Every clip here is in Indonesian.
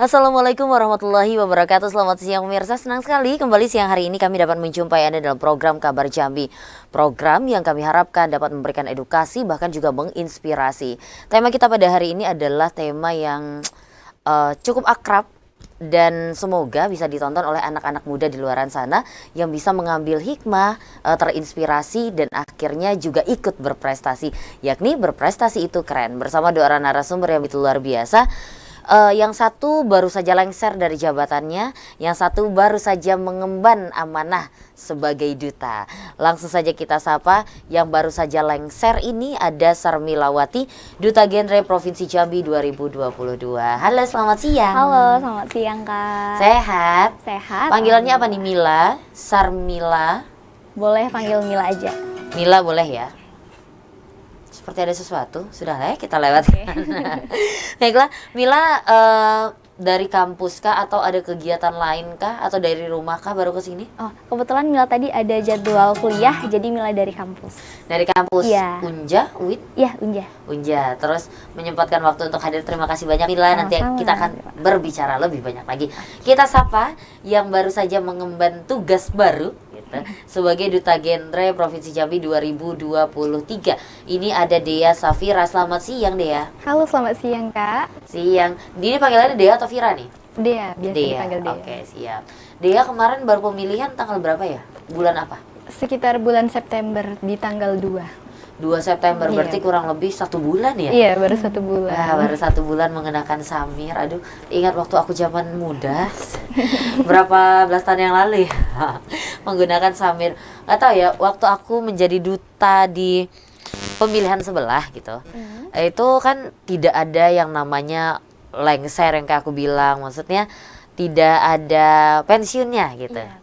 Assalamualaikum warahmatullahi wabarakatuh. Selamat siang pemirsa. Senang sekali kembali siang hari ini kami dapat menjumpai Anda dalam program Kabar Jambi. Program yang kami harapkan dapat memberikan edukasi bahkan juga menginspirasi. Tema kita pada hari ini adalah tema yang cukup akrab dan semoga bisa ditonton oleh anak-anak muda di luar sana yang bisa mengambil hikmah, terinspirasi dan akhirnya juga ikut berprestasi. Yakni berprestasi itu keren. Bersama dua orang narasumber yang begitu luar biasa. Yang satu baru saja lengser dari jabatannya, yang satu baru saja mengemban amanah sebagai duta. Langsung saja kita sapa yang baru saja lengser ini ada Sarmilawati, Duta Genre Provinsi Jambi 2022. Halo, selamat siang. Halo, selamat siang Kak. Sehat? Sehat. Panggilannya apa nih, Mila? Sarmila? Boleh panggil Mila aja. Mila boleh ya? Seperti ada sesuatu, sudah lah ya kita lewatkan. Baiklah, Mila dari kampus kah atau ada kegiatan lain kah atau dari rumah kah baru ke sini? Oh, kebetulan Mila tadi ada jadwal kuliah, jadi Mila dari kampus. Dari kampus? Iya. Unja, UIN? Iya, Unja. Unja, terus menyempatkan waktu untuk hadir. Terima kasih banyak Mila. Nanti kita akan berbicara lebih banyak lagi. Kita sapa yang baru saja mengemban tugas baru sebagai Duta Genre Provinsi Jambi 2023. Ini ada Dea Safira. Selamat siang, Dea. Halo, selamat siang Kak. Siang. Ini panggilannya Dea atau Vira nih? Dea, biasa dipanggil Dea. Oke, siap. Dea kemarin baru pemilihan tanggal berapa ya? Bulan apa? Sekitar bulan September di tanggal 2. 2 September, Iya. Berarti kurang lebih 1 bulan ya? Iya, baru 1 bulan. Nah, baru 1 bulan mengenakan samir. Aduh, ingat waktu aku zaman muda berapa belas tahun yang lalu ya menggunakan samir. Gak tahu ya, waktu aku menjadi duta di pemilihan sebelah gitu, itu kan tidak ada yang namanya lengser yang kayak aku bilang. Maksudnya tidak ada pensiunnya gitu. Iya.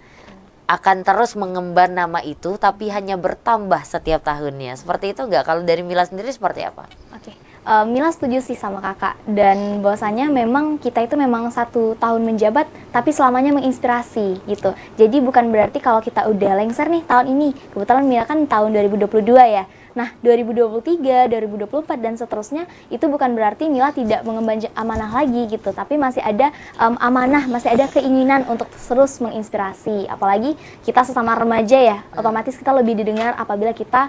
Akan terus mengemban nama itu tapi hanya bertambah setiap tahunnya. Seperti itu enggak? Kalau dari Mila sendiri seperti apa? Oke. Mila setuju sih sama kakak, dan bahwasanya memang kita itu memang 1 tahun menjabat tapi selamanya menginspirasi gitu. Jadi bukan berarti kalau kita udah lengser nih tahun ini, kebetulan Mila kan tahun 2022 ya. Nah, 2023, 2024 dan seterusnya itu bukan berarti Mila tidak mengemban amanah lagi gitu, tapi masih ada amanah, masih ada keinginan untuk terus menginspirasi. Apalagi kita sesama remaja ya, otomatis kita lebih didengar apabila kita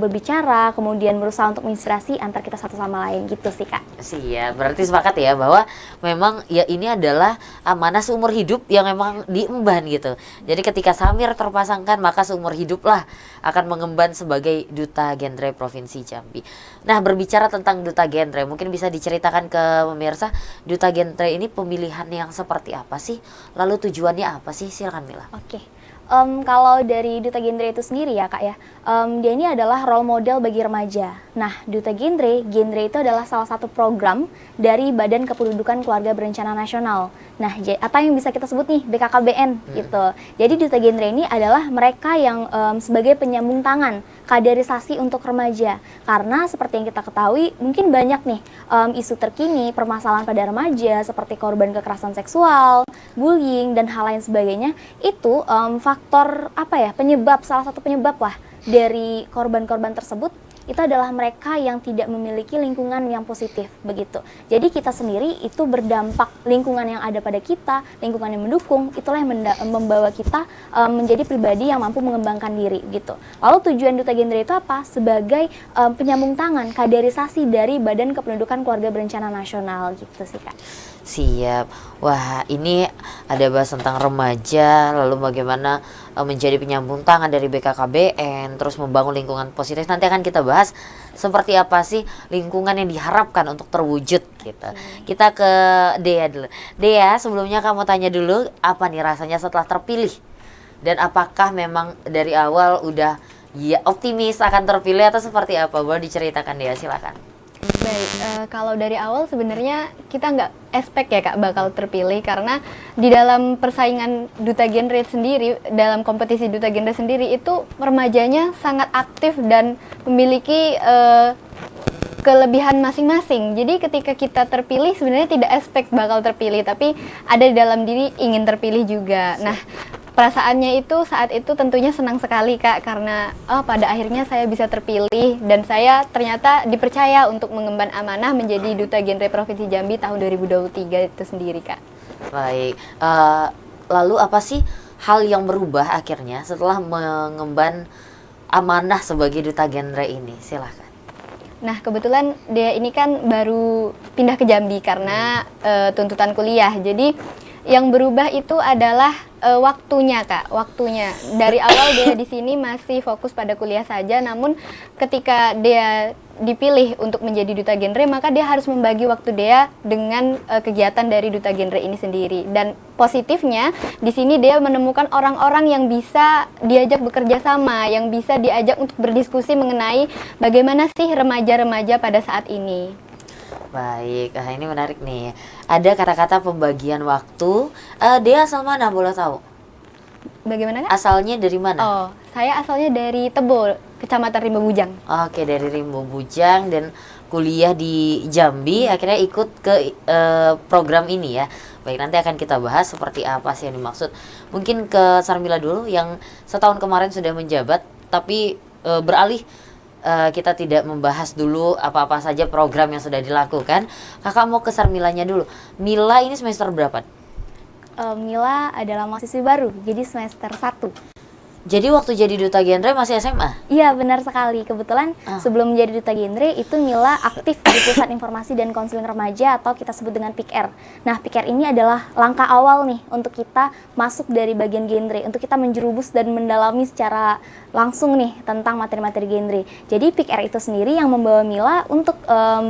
berbicara, kemudian berusaha untuk menginspirasi antar kita satu sama lain gitu sih Kak. Siap, berarti sepakat ya bahwa memang ya ini adalah amanah seumur hidup yang memang diemban gitu. Jadi ketika samir terpasangkan maka seumur hiduplah akan mengemban sebagai Duta Genre Provinsi Jambi. Nah, berbicara tentang Duta Genre, mungkin bisa diceritakan ke pemirsa, Duta Genre ini pemilihan yang seperti apa sih? Lalu tujuannya apa sih? Silakan Mila. Oke. Kalau dari Duta Genre itu sendiri ya Kak ya, dia ini adalah role model bagi remaja. Nah, Duta Genre itu adalah salah satu program dari Badan Kependudukan Keluarga Berencana Nasional. Nah, apa yang bisa kita sebut nih BKKBN gitu. Jadi Duta Genre ini adalah mereka yang sebagai penyambung tangan kaderisasi untuk remaja. Karena seperti yang kita ketahui, mungkin banyak nih isu terkini, permasalahan pada remaja seperti korban kekerasan seksual, bullying dan hal lain sebagainya. Itu faktor apa ya? Penyebab, salah satu penyebab lah dari korban-korban tersebut itu adalah mereka yang tidak memiliki lingkungan yang positif begitu. Jadi kita sendiri itu berdampak, lingkungan yang ada pada kita, lingkungan yang mendukung, itulah yang membawa kita menjadi pribadi yang mampu mengembangkan diri gitu. Lalu tujuan Duta Genre itu apa? Sebagai penyambung tangan, kaderisasi dari Badan Kependudukan Keluarga Berencana Nasional gitu sih Kak. Siap. Wah, ini ada bahas tentang remaja, lalu bagaimana menjadi penyambung tangan dari BKKBN, terus membangun lingkungan positif. Nanti akan kita bahas seperti apa sih lingkungan yang diharapkan untuk terwujud gitu. Kita ke Dea dulu. Dea, sebelumnya kamu tanya dulu, apa nih rasanya setelah terpilih? Dan apakah memang dari awal udah ya optimis akan terpilih atau seperti apa? Boleh diceritakan Dea, silakan. Baik, kalau dari awal sebenarnya kita nggak expect ya Kak bakal terpilih, karena di dalam persaingan Duta Genre sendiri, dalam kompetisi Duta Genre sendiri itu remajanya sangat aktif dan memiliki kelebihan masing-masing. Jadi ketika kita terpilih sebenarnya tidak expect bakal terpilih, tapi ada di dalam diri ingin terpilih juga. Nah, perasaannya itu saat itu tentunya senang sekali Kak, karena pada akhirnya saya bisa terpilih dan saya ternyata dipercaya untuk mengemban amanah menjadi Duta Genre Provinsi Jambi tahun 2023 itu sendiri Kak. Baik, lalu apa sih hal yang berubah akhirnya setelah mengemban amanah sebagai Duta Genre ini? Silahkan. Nah, kebetulan dia ini kan baru pindah ke Jambi karena tuntutan kuliah. Jadi yang berubah itu adalah waktunya, Kak. Waktunya. Dari awal dia di sini masih fokus pada kuliah saja, namun ketika dia dipilih untuk menjadi Duta Genre, maka dia harus membagi waktu dia dengan kegiatan dari Duta Genre ini sendiri. Dan positifnya, di sini dia menemukan orang-orang yang bisa diajak bekerja sama, yang bisa diajak untuk berdiskusi mengenai bagaimana sih remaja-remaja pada saat ini. Baik, ini menarik nih. Ada kata-kata pembagian waktu. Dia asal mana, boleh tahu? Bagaimana, Kak? Asalnya dari mana? Oh, saya asalnya dari Tebo, Kecamatan Rimba Bujang. Oke, dari Rimbo Bujang dan kuliah di Jambi, akhirnya ikut ke program ini ya. Baik, nanti akan kita bahas seperti apa sih yang dimaksud. Mungkin ke Sarmila dulu yang setahun kemarin sudah menjabat, tapi beralih kita tidak membahas dulu apa-apa saja program yang sudah dilakukan. Kakak mau ke Sarmilanya dulu. Mila ini semester berapa? Mila adalah mahasiswi baru, jadi semester 1. Jadi waktu jadi Duta Genre masih SMA? Iya, benar sekali. Kebetulan sebelum menjadi Duta Genre itu Mila aktif di Pusat Informasi dan Konseling Remaja atau kita sebut dengan PIKR. Nah, PIKR ini adalah langkah awal nih untuk kita masuk dari bagian genre, untuk kita menjerubus dan mendalami secara langsung nih tentang materi-materi genre. Jadi PIKR itu sendiri yang membawa Mila untuk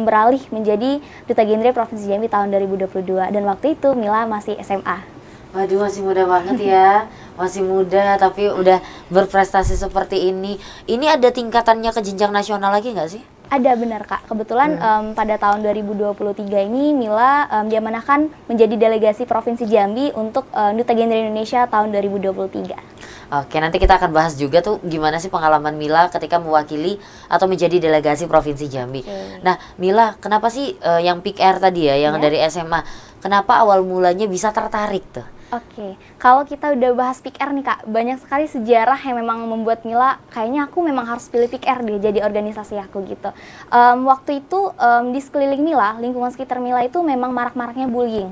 beralih menjadi Duta Genre Provinsi Jambi tahun 2022 dan waktu itu Mila masih SMA. Waduh, masih muda banget ya. Masih muda tapi udah berprestasi seperti ini. Ini ada tingkatannya ke jenjang nasional lagi nggak sih? Ada, benar Kak. Kebetulan pada tahun 2023 ini Mila diamanahkan menjadi delegasi Provinsi Jambi untuk Duta Genre Indonesia tahun 2023. Oke, nanti kita akan bahas juga tuh gimana sih pengalaman Mila ketika mewakili atau menjadi delegasi Provinsi Jambi. Nah, Mila, kenapa sih yang PIKR tadi ya, yang dari SMA, kenapa awal mulanya bisa tertarik tuh? Oke, kalau kita udah bahas PIKR nih Kak, banyak sekali sejarah yang memang membuat Mila kayaknya aku memang harus pilih PIKR deh jadi organisasi aku gitu. Waktu itu di sekeliling Mila, lingkungan sekitar Mila itu memang marak-maraknya bullying.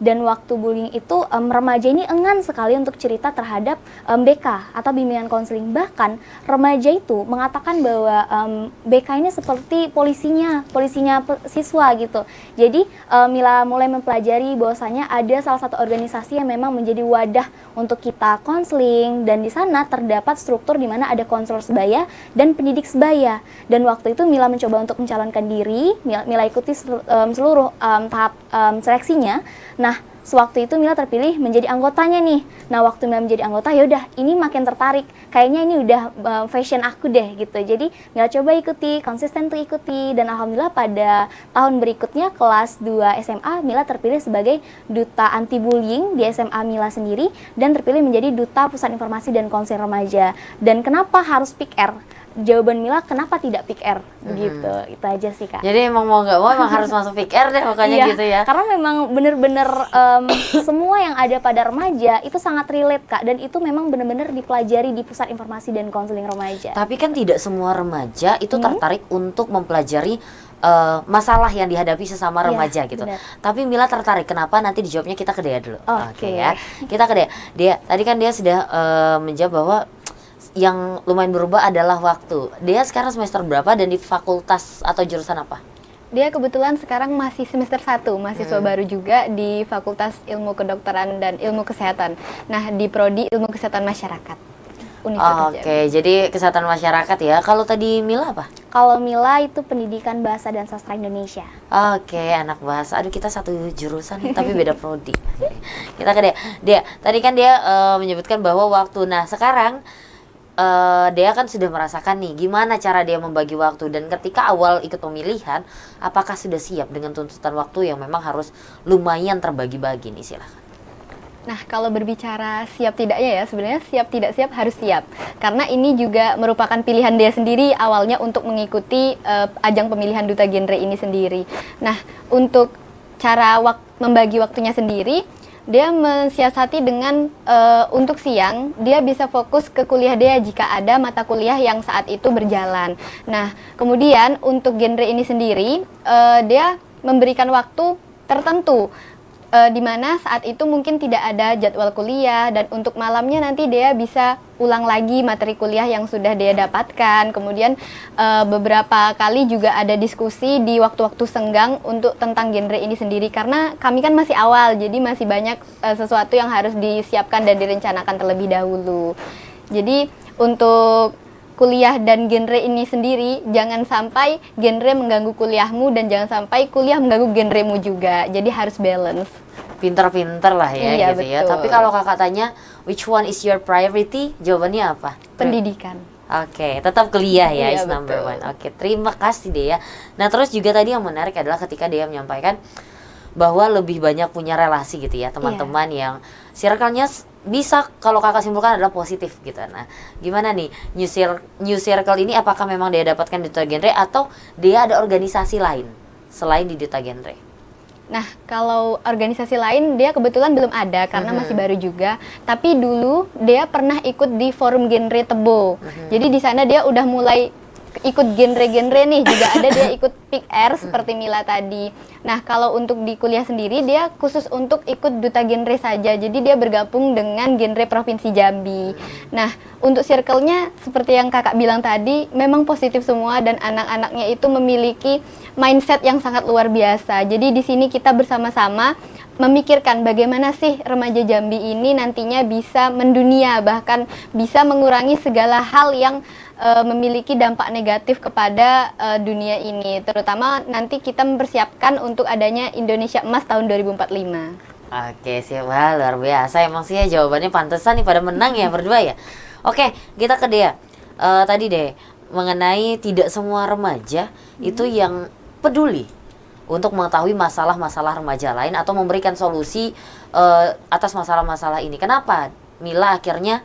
Dan waktu bullying itu remaja ini enggan sekali untuk cerita terhadap BK atau bimbingan konseling. Bahkan remaja itu mengatakan bahwa BK ini seperti polisinya siswa gitu. Jadi Mila mulai mempelajari bahwasanya ada salah satu organisasi yang memang menjadi wadah untuk kita konseling, dan di sana terdapat struktur di mana ada konselor sebaya dan pendidik sebaya. Dan waktu itu Mila mencoba untuk mencalonkan diri, Mila ikuti seluruh tahap seleksinya. Nah, sewaktu itu Mila terpilih menjadi anggotanya nih. Nah, waktu Mila menjadi anggota, yaudah ini makin tertarik. Kayaknya ini udah fashion aku deh gitu. Jadi Mila coba ikuti, konsisten tuh ikuti, dan alhamdulillah pada tahun berikutnya kelas 2 SMA Mila terpilih sebagai duta anti bullying di SMA Mila sendiri dan terpilih menjadi duta Pusat Informasi dan Konseling Remaja. Dan kenapa harus PIKR? Jawaban Mila kenapa tidak PIKR begitu, itu aja sih Kak. Jadi emang mau nggak mau emang harus masuk PIKR deh pokoknya Iya, gitu ya. karena memang bener-bener semua yang ada pada remaja itu sangat relate Kak, dan itu memang bener-bener dipelajari di Pusat Informasi dan Konseling Remaja. Tapi kan tidak semua remaja itu tertarik untuk mempelajari masalah yang dihadapi sesama remaja gitu. Benar. Tapi Mila tertarik, kenapa? Nanti dijawabnya kita ke Dea dulu. Oke. Ya. Kita ke Dea. Dea, tadi kan dia sudah menjawab bahwa yang lumayan berubah adalah waktu. Dia sekarang semester berapa dan di fakultas atau jurusan apa? Dia kebetulan sekarang masih semester 1, mahasiswa baru juga di Fakultas Ilmu Kedokteran dan Ilmu Kesehatan. Nah, di Prodi Ilmu Kesehatan Masyarakat. Universitas Oke, jadi kesehatan masyarakat ya. Kalau tadi Mila apa? Kalau Mila itu pendidikan bahasa dan sastra Indonesia. Oke, anak bahasa. Aduh, kita satu jurusan tapi beda prodi. Kita ke Dea. Dea, tadi kan dia menyebutkan bahwa waktu. Nah, sekarang Dea kan sudah merasakan nih gimana cara dia membagi waktu, dan ketika awal ikut pemilihan apakah sudah siap dengan tuntutan waktu yang memang harus lumayan terbagi-bagi nih, silahkan. Nah, kalau berbicara siap tidaknya ya, sebenarnya siap tidak siap harus siap. Karena ini juga merupakan pilihan dia sendiri awalnya untuk mengikuti ajang pemilihan Duta Genre ini sendiri. Nah, untuk cara membagi waktunya sendiri, dia mensiasati dengan untuk siang dia bisa fokus ke kuliah dia jika ada mata kuliah yang saat itu berjalan. Nah, kemudian untuk genre ini sendiri dia memberikan waktu tertentu di mana saat itu mungkin tidak ada jadwal kuliah, dan untuk malamnya nanti dia bisa ulang lagi materi kuliah yang sudah dia dapatkan. Kemudian beberapa kali juga ada diskusi di waktu-waktu senggang untuk tentang genre ini sendiri, karena kami kan masih awal, jadi masih banyak sesuatu yang harus disiapkan dan direncanakan terlebih dahulu. Jadi untuk kuliah dan genre ini sendiri, jangan sampai genre mengganggu kuliahmu dan jangan sampai kuliah mengganggu genremu juga. Jadi harus balance. Pinter-pinter lah ya, Iya, gitu ya. betul. Tapi kalau kakak tanya, which one is your priority? Jawabannya apa? Pendidikan. Oke, tetap kuliah ya, Iya, is number betul. one. Oke, terima kasih deh ya. Nah, terus juga tadi yang menarik adalah ketika dia menyampaikan bahwa lebih banyak punya relasi gitu ya, teman-teman yang circle-nya bisa kalau kakak simpulkan adalah positif gitu. Nah, gimana nih new circle ini, apakah memang dia dapatkan di Duta Genre atau dia ada organisasi lain selain di Duta Genre? Nah, kalau organisasi lain dia kebetulan belum ada karena masih baru juga. Tapi dulu dia pernah ikut di forum genre Tebo. Jadi di sana dia udah mulai ikut genre-genre nih, juga ada dia ikut Pick Air seperti Mila tadi. Nah, kalau untuk di kuliah sendiri dia khusus untuk ikut Duta Genre saja. Jadi dia bergabung dengan genre Provinsi Jambi. Nah, untuk circle-nya seperti yang kakak bilang tadi, memang positif semua dan anak-anaknya itu memiliki mindset yang sangat luar biasa. Jadi di sini kita bersama-sama memikirkan bagaimana sih remaja Jambi ini nantinya bisa mendunia, bahkan bisa mengurangi segala hal yang memiliki dampak negatif kepada dunia ini. Terutama nanti kita mempersiapkan untuk adanya Indonesia Emas tahun 2045. Oke, siap. Wah, luar biasa. Emang sih ya jawabannya pantesan nih pada menang ya berdua ya. Oke, kita ke Dea. Tadi deh mengenai tidak semua remaja itu yang peduli untuk mengetahui masalah-masalah remaja lain atau memberikan solusi atas masalah-masalah ini. Kenapa Mila akhirnya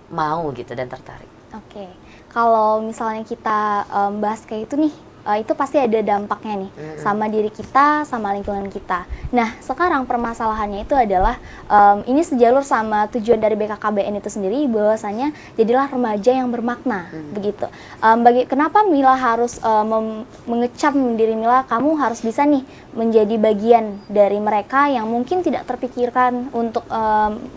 mau gitu dan tertarik? Oke, kalau misalnya kita bahas kayak itu nih, itu pasti ada dampaknya nih sama diri kita, sama lingkungan kita. Nah, sekarang permasalahannya itu adalah ini sejalur sama tujuan dari BKKBN itu sendiri, bahwasanya jadilah remaja yang bermakna, begitu. Kenapa Mila harus mengecap diri Mila, kamu harus bisa nih menjadi bagian dari mereka yang mungkin tidak terpikirkan untuk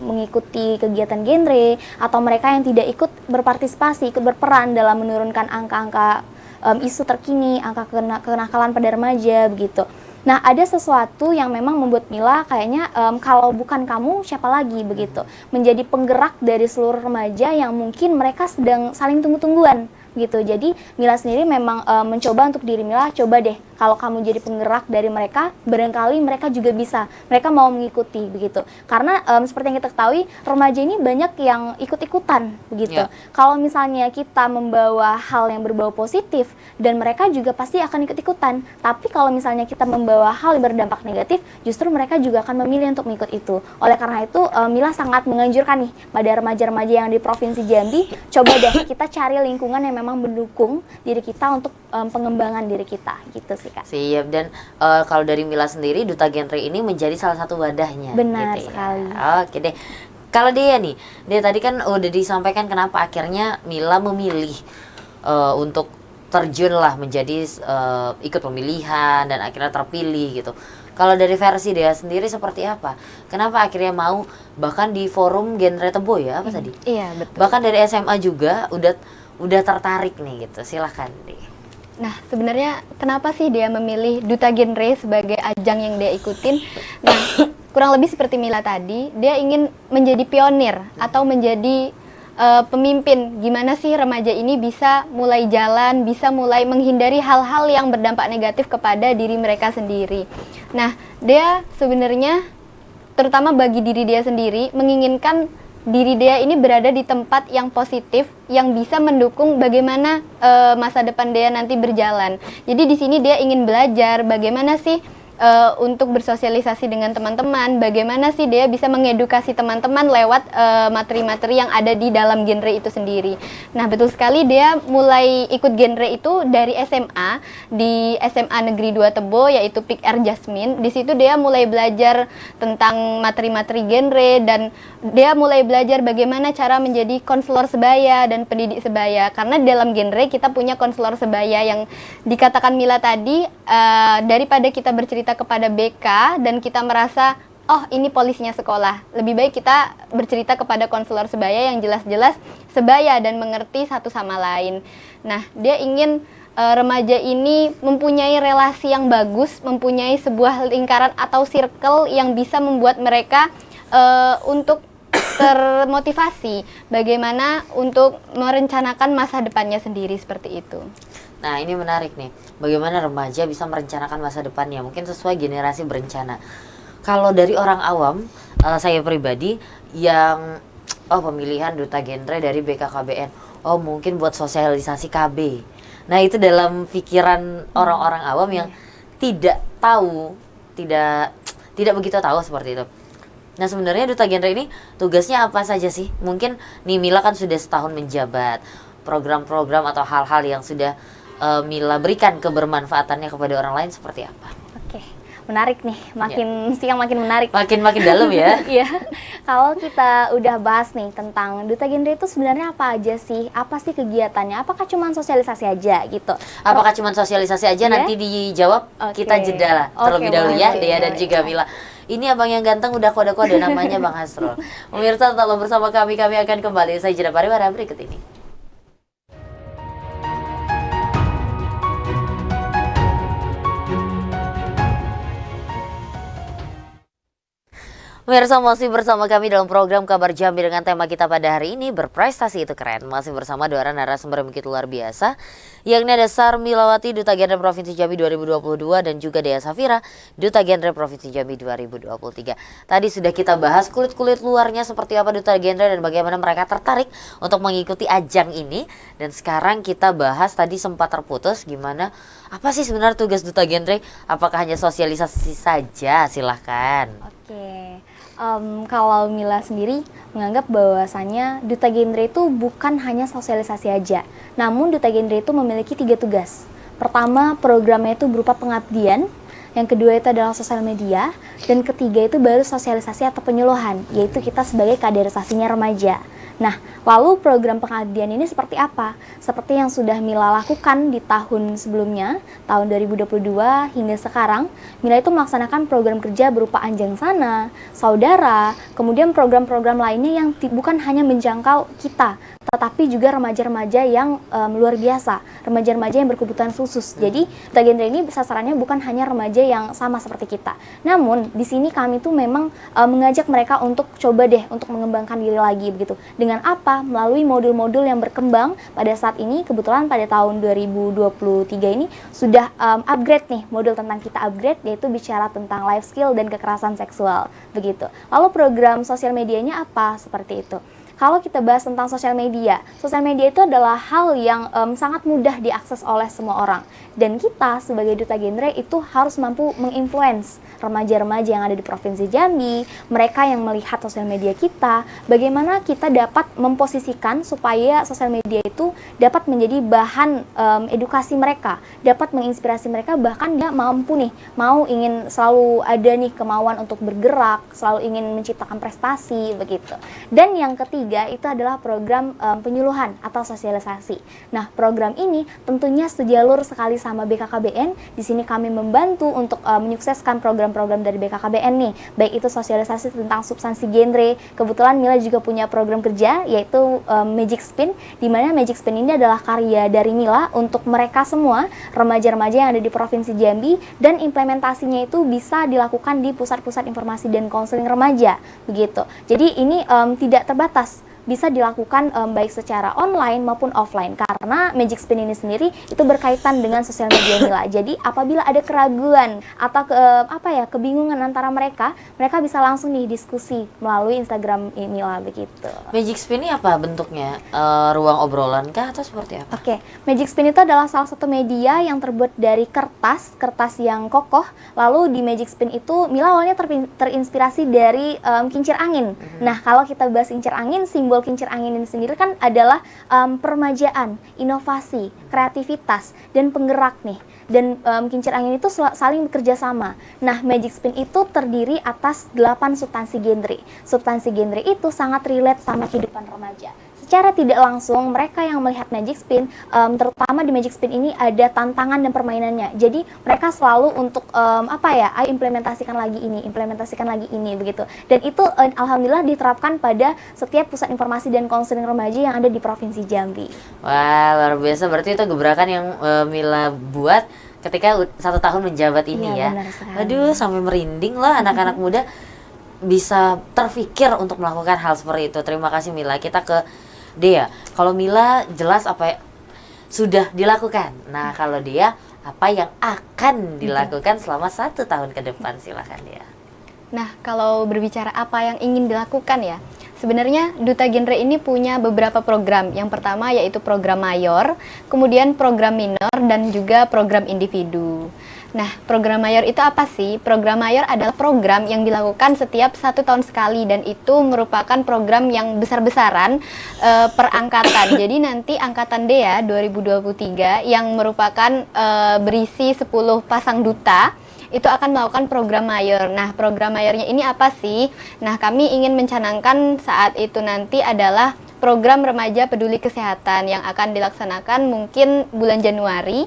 mengikuti kegiatan genre, atau mereka yang tidak ikut berpartisipasi, ikut berperan dalam menurunkan angka-angka isu terkini, angka kenakalan pada remaja, begitu. Nah, ada sesuatu yang memang membuat Mila kayaknya kalau bukan kamu siapa lagi, begitu. Menjadi penggerak dari seluruh remaja yang mungkin mereka sedang saling tunggu-tungguan, gitu. Jadi Mila sendiri memang mencoba untuk diri Mila, coba deh kalau kamu jadi penggerak dari mereka, barangkali mereka juga bisa, mereka mau mengikuti, begitu. Karena seperti yang kita ketahui, remaja ini banyak yang ikut-ikutan, begitu. Kalau misalnya kita membawa hal yang berbau positif, dan mereka juga pasti akan ikut-ikutan. Tapi kalau misalnya kita membawa hal yang berdampak negatif, justru mereka juga akan memilih untuk mengikut itu. Oleh karena itu, Mila sangat menganjurkan nih pada remaja-remaja yang di Provinsi Jambi, coba deh kita cari lingkungan yang memang mendukung diri kita untuk pengembangan diri kita, gitu sih Kak. Siap. Dan kalau dari Mila sendiri, Duta Genre ini menjadi salah satu wadahnya. Benar gitu ya. sekali. Oke deh. Kalau dia nih, dia tadi kan udah disampaikan kenapa akhirnya Mila memilih untuk terjun lah menjadi ikut pemilihan dan akhirnya terpilih gitu. Kalau dari versi dia sendiri seperti apa? Kenapa akhirnya mau bahkan di forum genre Tebo ya apa tadi? Iya, betul. Bahkan dari SMA juga udah tertarik nih gitu. Silahkan deh. Nah, sebenarnya kenapa sih dia memilih Duta Genre sebagai ajang yang dia ikutin? Nah, kurang lebih seperti Mila tadi, dia ingin menjadi pionir atau menjadi pemimpin. Gimana sih remaja ini bisa mulai jalan, bisa mulai menghindari hal-hal yang berdampak negatif kepada diri mereka sendiri. Nah, dia sebenarnya terutama bagi diri dia sendiri menginginkan diri dia ini berada di tempat yang positif, yang bisa mendukung bagaimana masa depan dia nanti berjalan. Jadi di sini dia ingin belajar bagaimana sih untuk bersosialisasi dengan teman-teman, bagaimana sih dia bisa mengedukasi teman-teman lewat materi-materi yang ada di dalam genre itu sendiri. Nah, betul sekali dia mulai ikut genre itu dari SMA, di SMA Negeri 2 Tebo, yaitu Pick Air Jasmine. Di situ dia mulai belajar tentang materi-materi genre, dan dia mulai belajar bagaimana cara menjadi konselor sebaya dan pendidik sebaya. Karena dalam genre kita punya konselor sebaya yang dikatakan Mila tadi, daripada kita bercerita kepada BK dan kita merasa oh ini polisinya sekolah, lebih baik kita bercerita kepada konselor sebaya yang jelas-jelas sebaya dan mengerti satu sama lain. Nah, dia ingin remaja ini mempunyai relasi yang bagus, mempunyai sebuah lingkaran atau circle yang bisa membuat mereka untuk termotivasi bagaimana untuk merencanakan masa depannya sendiri, seperti itu. Nah, ini menarik nih. Bagaimana remaja bisa merencanakan masa depannya, mungkin sesuai generasi berencana. Kalau dari orang awam, saya pribadi yang pemilihan duta genre dari BKKBN, mungkin buat sosialisasi KB. Nah, itu dalam pikiran orang-orang awam yang tidak tahu, tidak begitu tahu seperti itu. Nah, sebenarnya duta genre ini tugasnya apa saja sih? Mungkin nih Mila kan sudah setahun menjabat, program-program atau hal-hal yang sudah Mila berikan kebermanfaatannya kepada orang lain seperti apa? Oke, menarik nih, siang makin menarik. Makin dalam ya. Iya. Kalau kita udah bahas nih tentang duta genre itu sebenarnya apa aja sih? Apa sih kegiatannya? Apakah cuma sosialisasi aja gitu? Apakah cuma sosialisasi aja? Nanti dijawab, kita jeda lah terlebih dahulu ya, Dea dan juga Mila. Ini abang yang ganteng udah kode-kode namanya Bang Hasrul. Pemirsa, tetaplah bersama kami akan kembali usai jeda pariwara berikut ini. Pemirsa, masih bersama kami dalam program Kabar Jambi dengan tema kita pada hari ini, berprestasi itu keren. Masih bersama dua narasumber yang begitu luar biasa, yakni ada Sar Milawati, Duta Genre Provinsi Jambi 2022, dan juga Dea Safira, Duta Genre Provinsi Jambi 2023. Tadi sudah kita bahas kulit-kulit luarnya seperti apa Duta Genre dan bagaimana mereka tertarik untuk mengikuti ajang ini. Dan sekarang kita bahas, tadi sempat terputus, gimana, apa sih sebenarnya tugas Duta Genre? Apakah hanya sosialisasi saja? Silahkan. Oke. Kalau Mila sendiri menganggap bahwasannya duta genre itu bukan hanya sosialisasi aja, namun duta genre itu memiliki 3 tugas. Pertama, programnya itu berupa pengabdian, yang kedua itu adalah sosial media, dan ketiga itu baru sosialisasi atau penyuluhan, yaitu kita sebagai kaderisasinya remaja. Nah, lalu program pengabdian ini seperti apa? Seperti yang sudah Mila lakukan di tahun sebelumnya, tahun 2022 hingga sekarang, Mila itu melaksanakan program kerja berupa Anjang Sana, Saudara, kemudian program-program lainnya yang bukan hanya menjangkau kita, tetapi juga remaja-remaja yang luar biasa, remaja-remaja yang berkebutuhan khusus. Jadi, duta genre ini sasarannya bukan hanya remaja yang sama seperti kita. Namun, di sini kami tuh memang mengajak mereka untuk coba deh untuk mengembangkan diri lagi begitu. Dengan apa? Melalui modul-modul yang berkembang pada saat ini, kebetulan pada tahun 2023 ini sudah upgrade nih, modul tentang kita upgrade, yaitu bicara tentang life skill dan kekerasan seksual, begitu. Lalu program sosial medianya apa? Seperti itu. Kalau kita bahas tentang sosial media itu adalah hal yang sangat mudah diakses oleh semua orang. Dan kita sebagai duta genre itu harus mampu menginfluence remaja-remaja yang ada di Provinsi Jambi, mereka yang melihat sosial media kita, bagaimana kita dapat memposisikan supaya sosial media itu dapat menjadi bahan edukasi mereka, dapat menginspirasi mereka, bahkan dia mampu nih, ingin selalu ada nih kemauan untuk bergerak, selalu ingin menciptakan prestasi, begitu. Dan yang ketiga itu adalah program penyuluhan atau sosialisasi. Nah, program ini tentunya sejalur sekali sama BKKBN. Di sini kami membantu untuk menyukseskan program-program dari BKKBN nih, baik itu sosialisasi tentang substansi genre. Kebetulan Mila juga punya program kerja yaitu Magic Spin, di mana Magic Spin ini adalah karya dari Mila untuk mereka semua remaja-remaja yang ada di Provinsi Jambi, dan implementasinya itu bisa dilakukan di pusat-pusat informasi dan konseling remaja, begitu. Jadi ini tidak terbatas bisa dilakukan baik secara online maupun offline, karena Magic Spin ini sendiri itu berkaitan dengan sosial media Mila. Jadi apabila ada keraguan atau kebingungan antara mereka bisa langsung nih diskusi melalui Instagram Mila begitu. Magic Spin ini apa bentuknya? Ruang obrolan kah atau seperti apa? Oke, Magic Spin itu adalah salah satu media yang terbuat dari kertas yang kokoh. Lalu di Magic Spin itu Mila awalnya terinspirasi dari kincir angin. Nah, kalau kita bahas kincir angin, simbol kincir angin ini sendiri kan adalah permajaan, inovasi, kreativitas, dan penggerak nih. Dan kincir angin itu saling bekerja sama. Nah, Magic Spin itu terdiri atas 8 substansi genre. Substansi genre itu sangat relate sama kehidupan remaja. Secara tidak langsung, mereka yang melihat Magic Spin, terutama di Magic Spin ini ada tantangan dan permainannya. Jadi mereka selalu untuk ayo implementasikan lagi ini begitu. Dan itu alhamdulillah diterapkan pada setiap pusat informasi dan konseling remaja yang ada di Provinsi Jambi. Wah, luar biasa. Berarti itu gebrakan yang Mila buat ketika 1 tahun menjabat ini ya. Benar sekali. Aduh, sampai merinding lah anak-anak muda bisa terfikir untuk melakukan hal seperti itu. Terima kasih Mila. Kita ke Dea. Kalau Mila jelas apa sudah dilakukan. Nah, kalau Dea apa yang akan dilakukan selama 1 tahun ke depan? Silakan Dea. Nah, kalau berbicara apa yang ingin dilakukan ya, sebenarnya Duta Genre ini punya beberapa program. Yang pertama yaitu program mayor, kemudian program minor, dan juga program individu. Nah, program mayor itu apa sih? Program mayor adalah program yang dilakukan setiap 1 tahun sekali, dan itu merupakan program yang besar-besaran per angkatan. Jadi nanti angkatan Dea 2023 yang merupakan berisi 10 pasang duta itu akan melakukan program mayor. Nah, program mayornya ini apa sih? Nah, kami ingin mencanangkan saat itu nanti adalah program remaja peduli kesehatan yang akan dilaksanakan mungkin bulan Januari.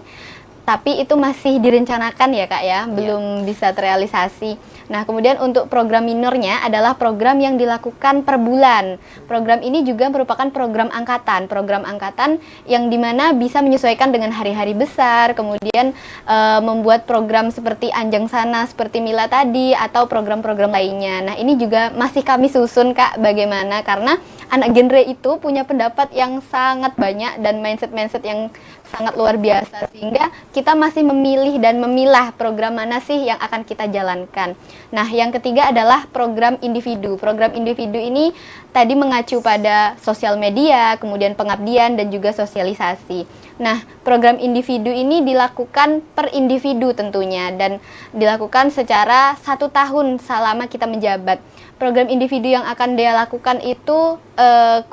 Tapi itu masih direncanakan ya Kak ya, belum bisa terrealisasi. Nah, kemudian untuk program minornya adalah program yang dilakukan per bulan. Program ini juga merupakan program angkatan yang dimana bisa menyesuaikan dengan hari-hari besar, kemudian membuat program seperti Anjang Sana, seperti Mila tadi, atau program-program lainnya. Nah, ini juga masih kami susun Kak, bagaimana, karena anak genre itu punya pendapat yang sangat banyak dan mindset-mindset yang sangat luar biasa, sehingga kita masih memilih dan memilah program mana sih yang akan kita jalankan. Nah, yang ketiga adalah program individu. Program individu ini tadi mengacu pada sosial media, kemudian pengabdian, dan juga sosialisasi. Nah, program individu ini dilakukan per individu tentunya, dan dilakukan secara 1 tahun selama kita menjabat. Program individu yang akan dia lakukan itu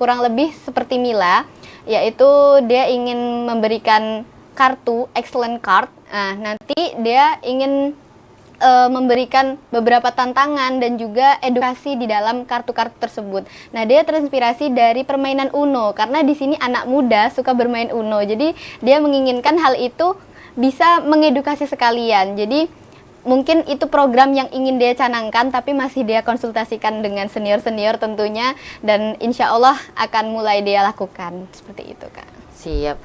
kurang lebih seperti Mila, yaitu dia ingin memberikan kartu excellent card. Nah, nanti dia ingin memberikan beberapa tantangan dan juga edukasi di dalam kartu-kartu tersebut. Nah, dia terinspirasi dari permainan Uno, karena di sini anak muda suka bermain Uno. Jadi dia menginginkan hal itu bisa mengedukasi sekalian. Jadi mungkin itu program yang ingin dia canangkan, tapi masih dia konsultasikan dengan senior-senior tentunya, dan insya Allah akan mulai dia lakukan seperti itu Kak. Siap.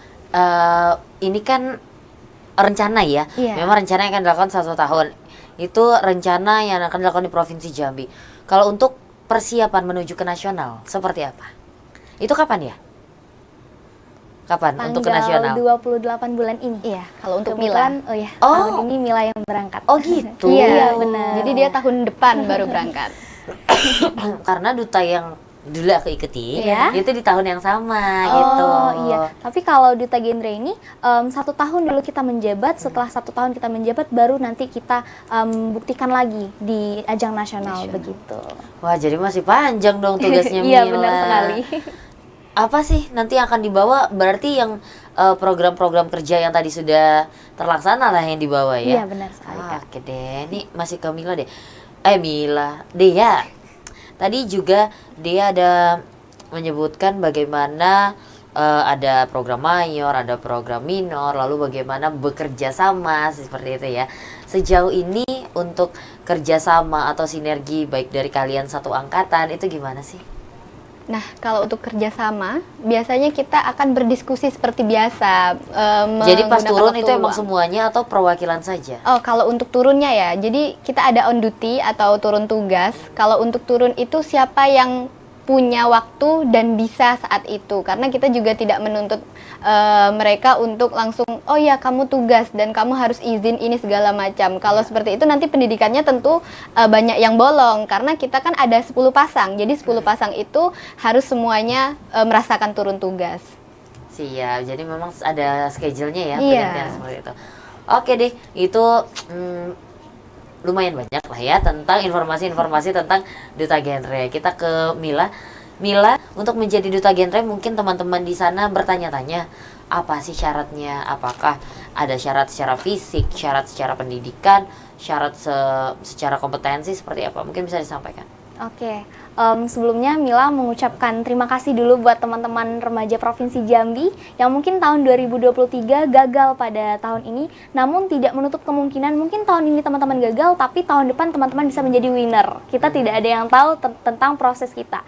Ini kan rencana ya, memang rencana yang akan dilakukan 1 tahun. Itu rencana yang akan dilakukan di Provinsi Jambi. Kalau untuk persiapan menuju ke nasional, seperti apa? Itu kapan ya? Kapan untuk ke nasional? Tanggal 28 bulan ini. Iya, kalau untuk Mila. Tahun ini Mila yang berangkat. Oh gitu? Iya, benar. Jadi dia tahun depan baru berangkat. Karena duta yang dulu aku ikuti, itu di tahun yang sama gitu. Oh iya, tapi kalau Duta Genre ini 1 tahun dulu kita menjabat, setelah 1 tahun kita menjabat baru nanti kita buktikan lagi di ajang nasional begitu. Wah, jadi masih panjang dong tugasnya Mila. Iya, benar sekali. Apa sih nanti yang akan dibawa? Berarti yang program-program kerja yang tadi sudah terlaksana lah yang dibawa ya? Iya, benar sekali Kak. Oke deh, ini masih ke Mila deh. Mila, Dea. Tadi juga dia ada menyebutkan bagaimana ada program mayor, ada program minor, lalu bagaimana bekerja sama seperti itu ya. Sejauh ini untuk kerjasama atau sinergi baik dari kalian satu angkatan itu gimana sih? Nah, kalau untuk kerjasama, biasanya kita akan berdiskusi seperti biasa. Jadi pas turun waktu itu emang luang. semuanya atau perwakilan saja? Oh, kalau untuk turunnya ya, jadi kita ada on duty atau turun tugas. Kalau untuk turun itu siapa yang punya waktu dan bisa saat itu, karena kita juga tidak menuntut mereka untuk langsung oh ya kamu tugas dan kamu harus izin ini segala macam. Kalau seperti itu nanti pendidikannya tentu banyak yang bolong, karena kita kan ada 10 pasang, jadi 10 pasang itu harus semuanya merasakan turun tugas. Siap, jadi memang ada schedule-nya ya, Iya. pengertian seperti itu. Oke deh, itu lumayan banyak lah ya tentang informasi-informasi tentang Duta Genre. Kita ke Mila. Mila, untuk menjadi Duta Genre mungkin teman-teman di sana bertanya-tanya, apa sih syaratnya? Apakah ada syarat secara fisik, syarat secara pendidikan, syarat secara kompetensi seperti apa? Mungkin bisa disampaikan. Oke, sebelumnya Mila mengucapkan terima kasih dulu buat teman-teman remaja Provinsi Jambi yang mungkin tahun 2023 gagal pada tahun ini, namun tidak menutup kemungkinan mungkin tahun ini teman-teman gagal, tapi tahun depan teman-teman bisa menjadi winner. Kita tidak ada yang tahu tentang proses kita.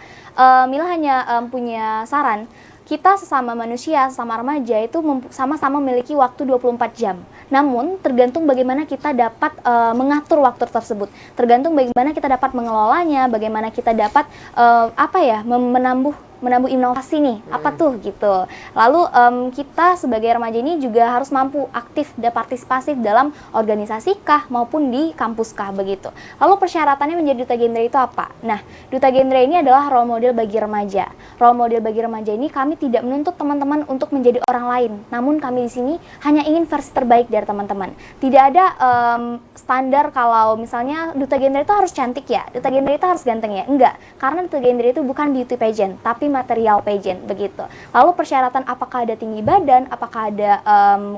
Mila hanya punya saran, kita sesama manusia, sesama remaja itu sama-sama memiliki waktu 24 jam. Namun, tergantung bagaimana kita dapat mengatur waktu tersebut. Tergantung bagaimana kita dapat mengelolanya, bagaimana kita dapat menambah inovasi nih, apa tuh gitu. Lalu kita sebagai remaja ini juga harus mampu aktif dan partisipatif dalam organisasi kah maupun di kampus kah begitu. Lalu persyaratannya menjadi Duta Genre itu apa? Nah, Duta Genre ini adalah role model bagi remaja. Role model bagi remaja ini kami tidak menuntut teman-teman untuk menjadi orang lain, namun kami di sini hanya ingin versi terbaik dari teman-teman. Tidak ada standar kalau misalnya Duta Genre itu harus cantik ya, Duta Genre itu harus ganteng ya, enggak. Karena Duta Genre itu bukan beauty pageant, tapi material pageant begitu. Lalu persyaratan apakah ada tinggi badan, apakah ada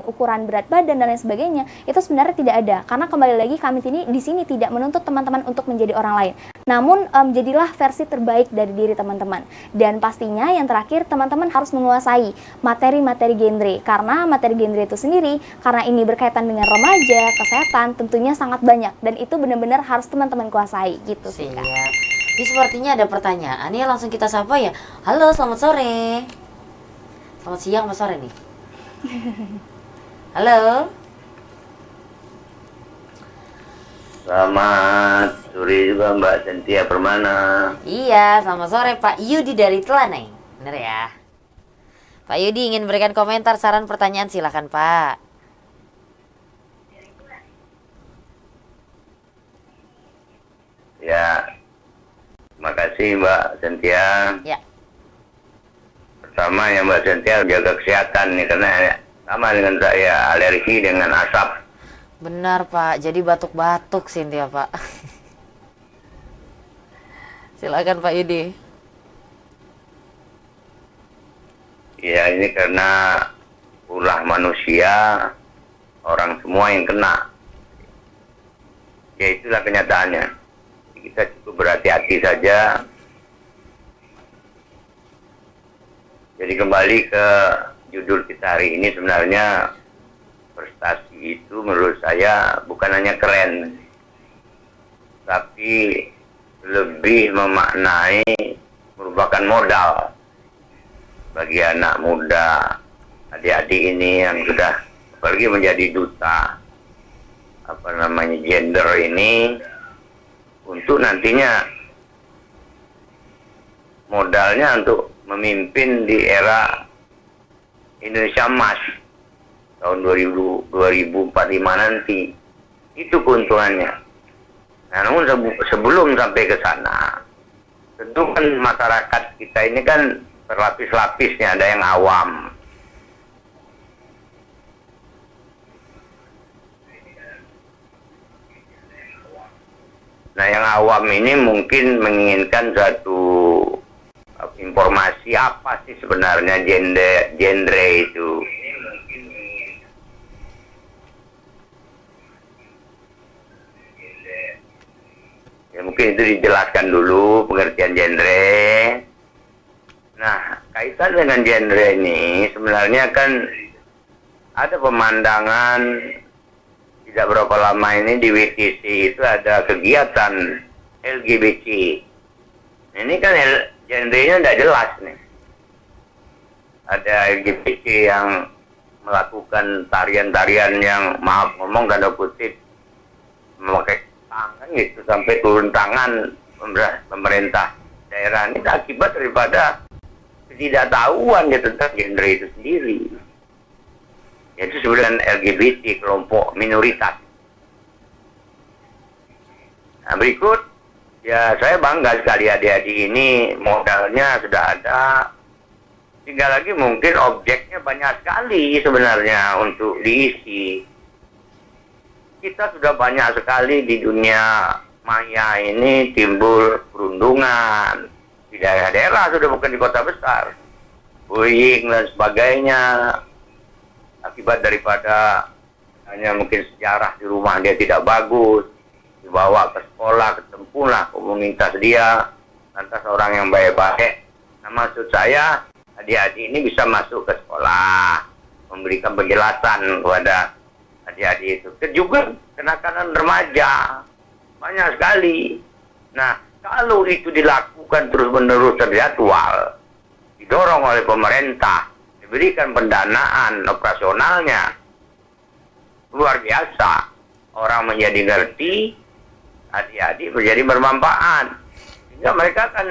ukuran berat badan dan lain sebagainya, itu sebenarnya tidak ada. Karena kembali lagi kami di sini tidak menuntut teman-teman untuk menjadi orang lain. Namun jadilah versi terbaik dari diri teman-teman. Dan pastinya yang terakhir teman-teman harus menguasai materi-materi genre. Karena materi genre itu sendiri, karena ini berkaitan dengan remaja, kesehatan, tentunya sangat banyak. Dan itu benar-benar harus teman-teman kuasai gitu sih Kak. Siap. Ini sepertinya ada pertanyaan ya, langsung kita sapa ya. Halo, selamat sore. Selamat siang, selamat sore nih. Halo. Selamat sore juga Mbak Cynthia Permana. Iya, selamat sore Pak Yudi dari Telanai. Bener ya? Pak Yudi ingin berikan komentar, saran, pertanyaan, silakan Pak. Ya, terima kasih Mbak Cynthia. Ya. Pertama ya Mbak Cynthia jaga kesehatan nih, karena sama dengan saya alergi dengan asap. Benar Pak, jadi batuk-batuk Cynthia Pak. Silakan Pak Yudi. Ya ini karena ulah manusia, orang semua yang kena. Ya itulah kenyataannya. Kita cukup berhati-hati saja. Jadi kembali ke judul kita hari ini, sebenarnya prestasi itu menurut saya bukan hanya keren, tapi lebih memaknai merupakan modal bagi anak muda, adik-adik ini yang sudah apalagi menjadi duta gender ini, untuk nantinya modalnya untuk memimpin di era Indonesia Emas tahun 2045 nanti. Itu keuntungannya. Nah, namun sebelum sampai ke sana, tentu kan masyarakat kita ini kan berlapis-lapisnya, ada yang awam. Nah, yang awam ini mungkin menginginkan satu informasi apa sih sebenarnya genre itu. Ya, mungkin itu dijelaskan dulu pengertian genre. Nah, kaitan dengan genre ini sebenarnya kan ada pemandangan. Tidak berapa lama ini di WTC itu ada kegiatan LGBT. Ini kan genre-nya tidak jelas nih. Ada LGBT yang melakukan tarian-tarian yang maaf ngomong tanda kutip memakai tangan gitu sampai turun tangan pemerintah daerah ini akibat daripada ketidaktahuan ya tentang genre itu sendiri. Yaitu sebenarnya LGBT, kelompok minoritas. Nah, berikut, ya saya bangga sekali adik-adik ini modalnya sudah ada. Tinggal lagi mungkin objeknya banyak sekali sebenarnya untuk diisi. Kita sudah banyak sekali di dunia maya ini timbul perundungan. Di daerah-daerah sudah bukan di kota besar. Bullying dan sebagainya. Akibat daripada hanya mungkin sejarah di rumah dia tidak bagus. Dibawa ke sekolah, ketempuhlah komunitas dia. Lantas orang yang baik-baik. Nah, maksud saya, adik-adik ini bisa masuk ke sekolah, memberikan penjelasan kepada adik-adik itu. Juga kenakalan remaja, banyak sekali. Nah, kalau itu dilakukan terus-menerus terjadwal, didorong oleh pemerintah, diberikan pendanaan operasionalnya, luar biasa. Orang menjadi ngerti, adik-adik menjadi bermanfaat. Sehingga mereka akan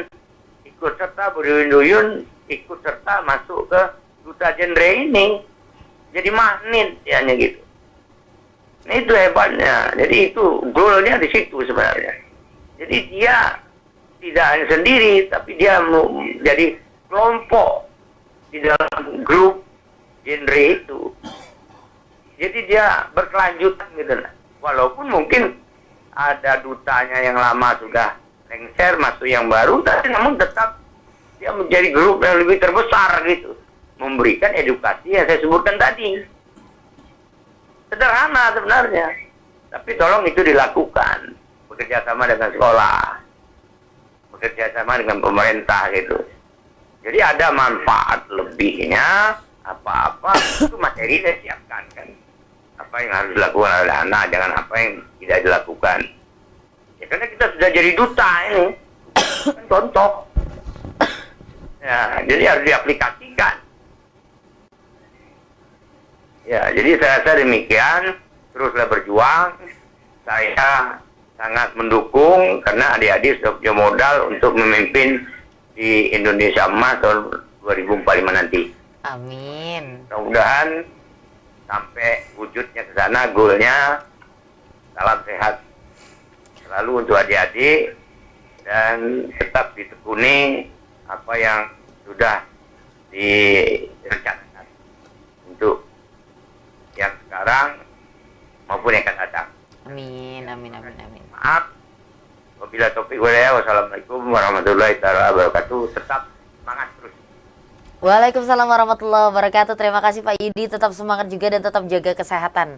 ikut serta berduyun-duyun, ikut serta masuk ke duta genre ini, jadi magnet ya gitu. Nah, itu hebatnya. Jadi itu goalnya di situ sebenarnya. Jadi dia tidak hanya sendiri, tapi dia jadi kelompok di dalam grup genre itu. Jadi dia berkelanjutan gitu. Walaupun mungkin ada dutanya yang lama sudah lengser, masuk yang baru, tapi namun tetap dia menjadi grup yang lebih terbesar gitu, memberikan edukasi yang saya sebutkan tadi. Sederhana sebenarnya, tapi tolong itu dilakukan, bekerja sama dengan sekolah, bekerja sama dengan pemerintah gitu. Jadi ada manfaat lebihnya, apa-apa itu materi saya siapkan kan. Apa yang harus dilakukan oleh anak, jangan apa yang tidak dilakukan. Ya karena kita sudah jadi duta ini, kan contoh. Ya, jadi harus diaplikasikan. Ya, jadi saya rasa demikian. Teruslah berjuang. Saya sangat mendukung karena adik-adik sudah punya modal untuk memimpin di Indonesia Emas tahun 2045 nanti. Amin. Mudah-mudahan sampai wujudnya ke sana, goalnya. Salam sehat selalu untuk adik-adik dan tetap ditekuni apa yang sudah direncanakan untuk yang sekarang maupun yang akan datang. Amin, amin, amin, amin. Maaf. Wabillahi taufiq wal hidayah. Wassalamualaikum warahmatullahi wabarakatuh. Tetap semangat terus. Waalaikumsalam warahmatullahi wabarakatuh. Terima kasih Pak Yudi, tetap semangat juga dan tetap jaga kesehatan.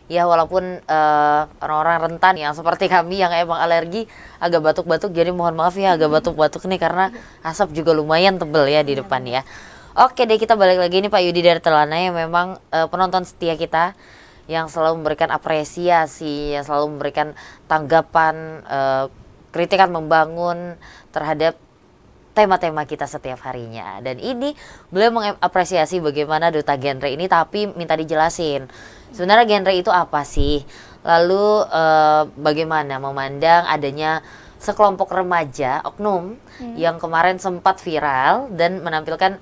Ya walaupun orang-orang rentan yang seperti kami yang emang alergi agak batuk-batuk, jadi mohon maaf ya agak batuk-batuk nih karena asap juga lumayan tebel ya di depan ya. Oke deh, kita balik lagi nih Pak Yudi dari Telana yang memang penonton setia kita yang selalu memberikan apresiasi, yang selalu memberikan tanggapan, kritikan membangun terhadap tema-tema kita setiap harinya. Dan ini beliau mengapresiasi bagaimana duta genre ini, tapi minta dijelasin sebenarnya genre itu apa sih, lalu bagaimana memandang adanya sekelompok remaja oknum yang kemarin sempat viral dan menampilkan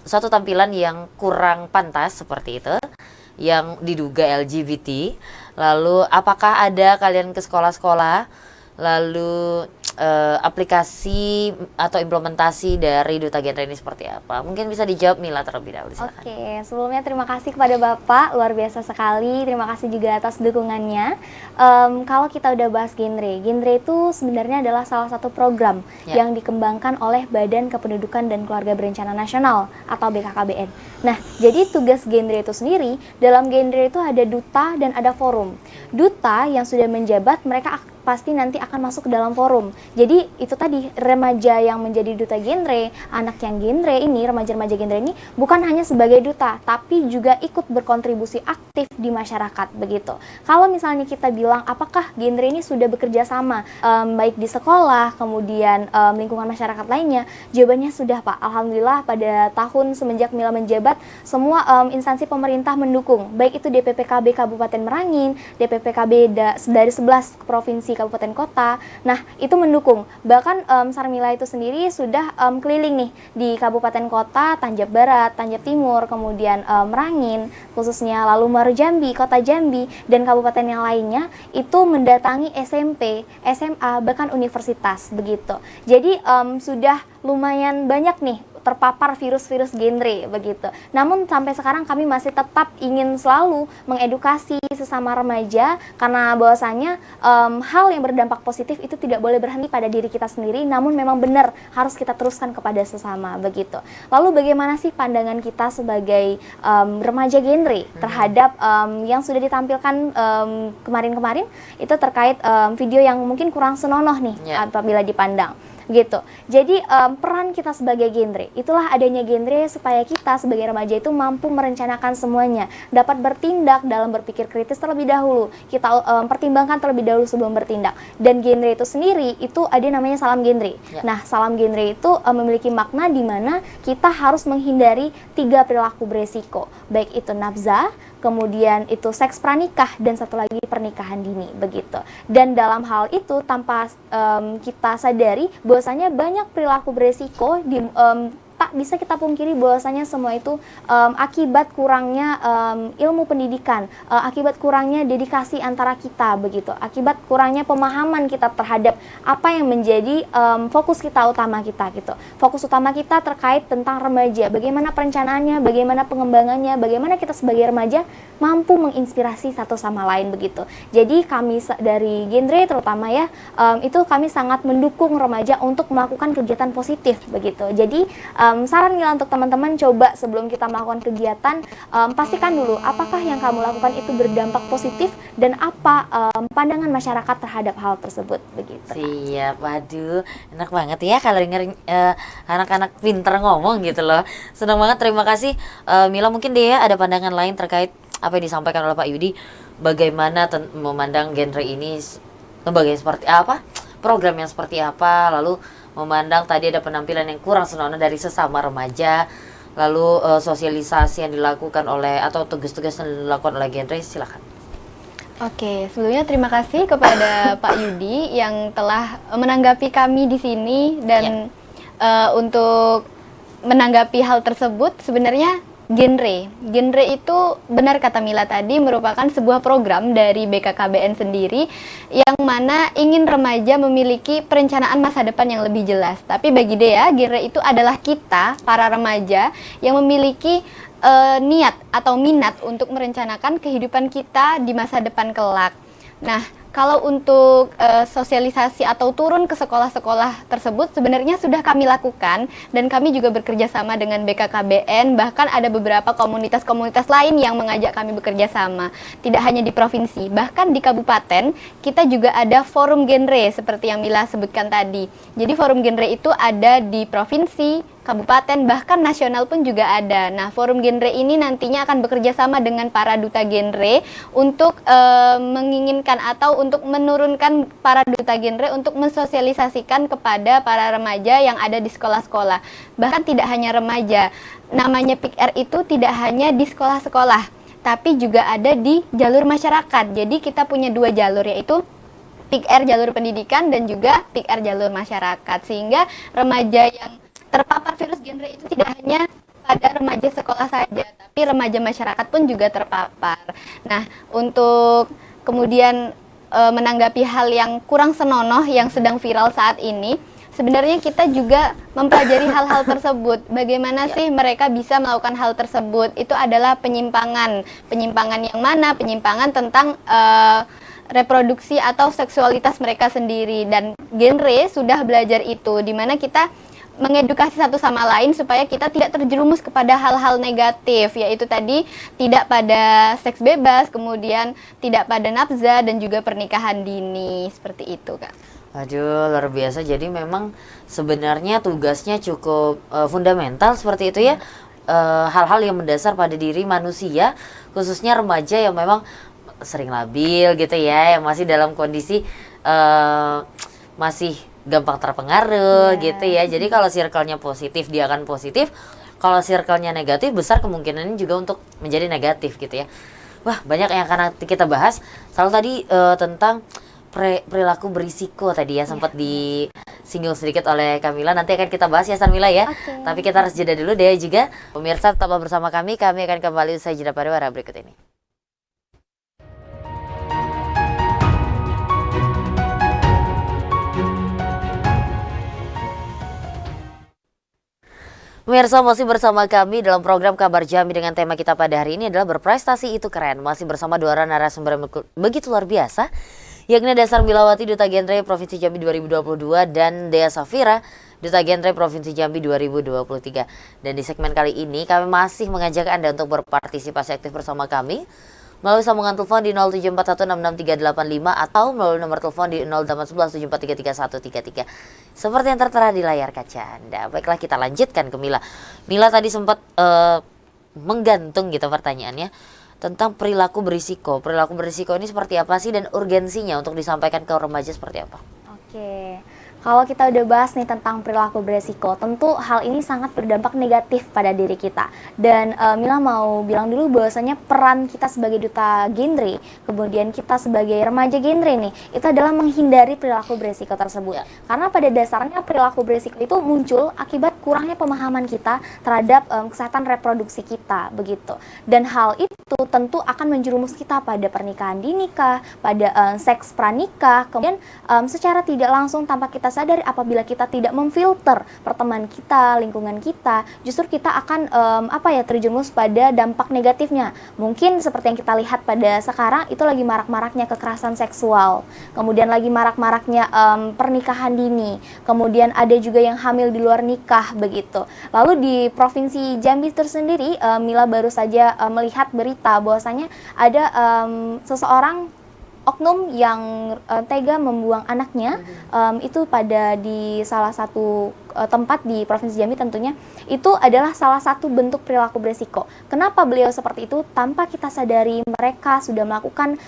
suatu tampilan yang kurang pantas seperti itu, yang diduga LGBT. Lalu apakah ada kalian ke sekolah-sekolah, lalu aplikasi atau implementasi dari duta genre ini seperti apa? Mungkin bisa dijawab Mila terlebih dahulu. Silakan. Oke, sebelumnya terima kasih kepada Bapak, luar biasa sekali. Terima kasih juga atas dukungannya. Kalau kita udah bahas genre itu sebenarnya adalah salah satu program yang dikembangkan oleh Badan Kependudukan dan Keluarga Berencana Nasional atau BKKBN. Nah, jadi tugas genre itu sendiri, dalam genre itu ada duta dan ada forum. Duta yang sudah menjabat, mereka pasti nanti akan masuk ke dalam forum. Jadi itu tadi, remaja yang menjadi duta genre, anak yang genre ini, remaja-remaja genre ini bukan hanya sebagai duta, tapi juga ikut berkontribusi aktif positif di masyarakat begitu. Kalau misalnya kita bilang apakah genre ini sudah bekerja sama baik di sekolah, kemudian lingkungan masyarakat lainnya, jawabannya sudah Pak. Alhamdulillah pada tahun semenjak Mila menjabat, semua instansi pemerintah mendukung, baik itu DPPKB Kabupaten Merangin, DPPKB dari 11 provinsi kabupaten kota. Nah, itu mendukung. Bahkan Sarmila itu sendiri sudah keliling nih di kabupaten kota, Tanjab Barat, Tanjab Timur, kemudian Merangin khususnya, lalu Muaro Jambi, Kota Jambi, dan kabupaten yang lainnya itu mendatangi SMP, SMA, bahkan universitas begitu. Jadi sudah lumayan banyak nih terpapar virus-virus genre begitu. Namun sampai sekarang kami masih tetap ingin selalu mengedukasi sesama remaja, karena bahwasanya hal yang berdampak positif itu tidak boleh berhenti pada diri kita sendiri, namun memang benar harus kita teruskan kepada sesama begitu. Lalu bagaimana sih pandangan kita sebagai remaja genre terhadap yang sudah ditampilkan kemarin-kemarin itu terkait video yang mungkin kurang senonoh nih apabila dipandang gitu. Jadi peran kita sebagai genre, itulah adanya genre supaya kita sebagai remaja itu mampu merencanakan semuanya, dapat bertindak dalam berpikir kritis terlebih dahulu. Kita pertimbangkan terlebih dahulu sebelum bertindak. Dan genre itu sendiri itu ada namanya salam genre. Nah, salam genre itu memiliki makna di mana kita harus menghindari 3 perilaku beresiko, baik itu nafsa, kemudian itu seks pranikah, dan satu lagi pernikahan dini begitu. Dan dalam hal itu tanpa kita sadari bahwasanya banyak perilaku beresiko tak bisa kita pungkiri bahwasanya semua itu akibat kurangnya ilmu pendidikan, akibat kurangnya dedikasi antara kita begitu, akibat kurangnya pemahaman kita terhadap apa yang menjadi fokus kita utama kita gitu. Fokus utama kita terkait tentang remaja, bagaimana perencanaannya, bagaimana pengembangannya, bagaimana kita sebagai remaja mampu menginspirasi satu sama lain begitu. Jadi kami dari genre terutama ya, itu kami sangat mendukung remaja untuk melakukan kegiatan positif begitu. Jadi saran Mila untuk teman-teman, coba sebelum kita melakukan kegiatan, pastikan dulu apakah yang kamu lakukan itu berdampak positif dan apa pandangan masyarakat terhadap hal tersebut begitu. Siap, waduh, enak banget ya kalau denger anak-anak pinter ngomong gitu loh. Senang banget, terima kasih Mila. Mungkin dia ada pandangan lain terkait apa yang disampaikan oleh Pak Yudi, bagaimana memandang genre ini, lembaga seperti apa, program yang seperti apa, lalu memandang tadi ada penampilan yang kurang senonoh dari sesama remaja, lalu sosialisasi yang dilakukan oleh atau tugas-tugas yang dilakukan oleh genre. Silakan. Oke, sebelumnya terima kasih kepada Pak Yudi yang telah menanggapi kami di sini dan untuk menanggapi hal tersebut. Sebenarnya genre itu benar kata Mila tadi, merupakan sebuah program dari BKKBN sendiri yang mana ingin remaja memiliki perencanaan masa depan yang lebih jelas. Tapi bagi Dea, genre itu adalah kita para remaja yang memiliki niat atau minat untuk merencanakan kehidupan kita di masa depan kelak. Nah, kalau untuk sosialisasi atau turun ke sekolah-sekolah tersebut sebenarnya sudah kami lakukan, dan kami juga bekerja sama dengan BKKBN, bahkan ada beberapa komunitas-komunitas lain yang mengajak kami bekerja sama. Tidak hanya di provinsi, bahkan di kabupaten kita juga ada forum genre seperti yang Mila sebutkan tadi. Jadi forum genre itu ada di provinsi, kabupaten, bahkan nasional pun juga ada. Nah, forum genre ini nantinya akan bekerja sama dengan para duta genre untuk menginginkan atau untuk menurunkan para duta genre untuk mensosialisasikan kepada para remaja yang ada di sekolah-sekolah. Bahkan tidak hanya remaja, namanya PIKR itu tidak hanya di sekolah-sekolah, tapi juga ada di jalur masyarakat. Jadi kita punya 2 jalur, yaitu PIKR jalur pendidikan dan juga PIKR jalur masyarakat, sehingga remaja yang terpapar virus genre itu tidak hanya pada remaja sekolah saja, tapi remaja masyarakat pun juga terpapar. Nah, untuk kemudian menanggapi hal yang kurang senonoh yang sedang viral saat ini, sebenarnya kita juga mempelajari hal-hal tersebut. Bagaimana sih mereka bisa melakukan hal tersebut? Itu adalah penyimpangan. Penyimpangan yang mana? Penyimpangan tentang reproduksi atau seksualitas mereka sendiri. Dan genre sudah belajar itu, di mana kita mengedukasi satu sama lain supaya kita tidak terjerumus kepada hal-hal negatif, yaitu tadi tidak pada seks bebas, kemudian tidak pada nafsa, dan juga pernikahan dini, seperti itu, Kak. Aduh, luar biasa. Jadi memang sebenarnya tugasnya cukup fundamental seperti itu ya. hal-hal yang mendasar pada diri manusia, khususnya remaja yang memang sering labil gitu ya, yang masih dalam kondisi masih gampang terpengaruh gitu ya. Jadi kalau circle-nya positif dia akan positif, kalau circle-nya negatif besar kemungkinannya juga untuk menjadi negatif gitu ya. Wah, banyak yang akan kita bahas. Selalu tadi tentang perilaku berisiko tadi ya, sempat disinggung sedikit oleh Kamila. Nanti akan kita bahas ya Sarmila ya. Tapi kita harus jeda dulu deh juga. Pemirsa tetap bersama kami akan kembali usai jeda pariwara berikut ini. Pemirsa masih bersama kami dalam program Kabar Jambi dengan tema kita pada hari ini adalah berprestasi itu keren. Masih bersama dua orang narasumber yang begitu luar biasa, yakni Dea Sarmilawati, Duta Genre Provinsi Jambi 2022 dan Dea Safira, Duta Genre Provinsi Jambi 2023. Dan di segmen kali ini kami masih mengajak Anda untuk berpartisipasi aktif bersama kami melalui sambungan telepon di 0741663385 atau melalui nomor telepon di 081174333133. Seperti yang tertera di layar kaca Anda. Baiklah, kita lanjutkan ke Mila. Mila tadi sempat menggantung gitu pertanyaannya tentang perilaku berisiko. Perilaku berisiko ini seperti apa sih dan urgensinya untuk disampaikan ke remaja seperti apa? Oke. Kalau kita udah bahas nih tentang perilaku beresiko, tentu hal ini sangat berdampak negatif pada diri kita. Dan Mila mau bilang dulu bahwasanya peran kita sebagai duta genre, kemudian kita sebagai remaja genre nih, itu adalah menghindari perilaku beresiko tersebut. Karena pada dasarnya perilaku beresiko itu muncul akibat kurangnya pemahaman kita terhadap kesehatan reproduksi kita, begitu. Dan hal itu tentu akan menjerumus kita pada pernikahan dini kah, pada seks pranikah, kemudian secara tidak langsung tanpa kita sadar apabila kita tidak memfilter pertemanan kita, lingkungan kita, justru kita akan terjerumus pada dampak negatifnya. Mungkin seperti yang kita lihat pada sekarang itu lagi marak-maraknya kekerasan seksual, kemudian lagi marak-maraknya pernikahan dini, kemudian ada juga yang hamil di luar nikah begitu. Lalu di Provinsi Jambi tersendiri, Mila baru saja melihat berita bahwasanya ada seseorang oknum yang tega membuang anaknya itu pada di salah satu tempat di Provinsi Jambi tentunya. Itu adalah salah satu bentuk perilaku beresiko. Kenapa beliau seperti itu? Tanpa kita sadari mereka sudah melakukan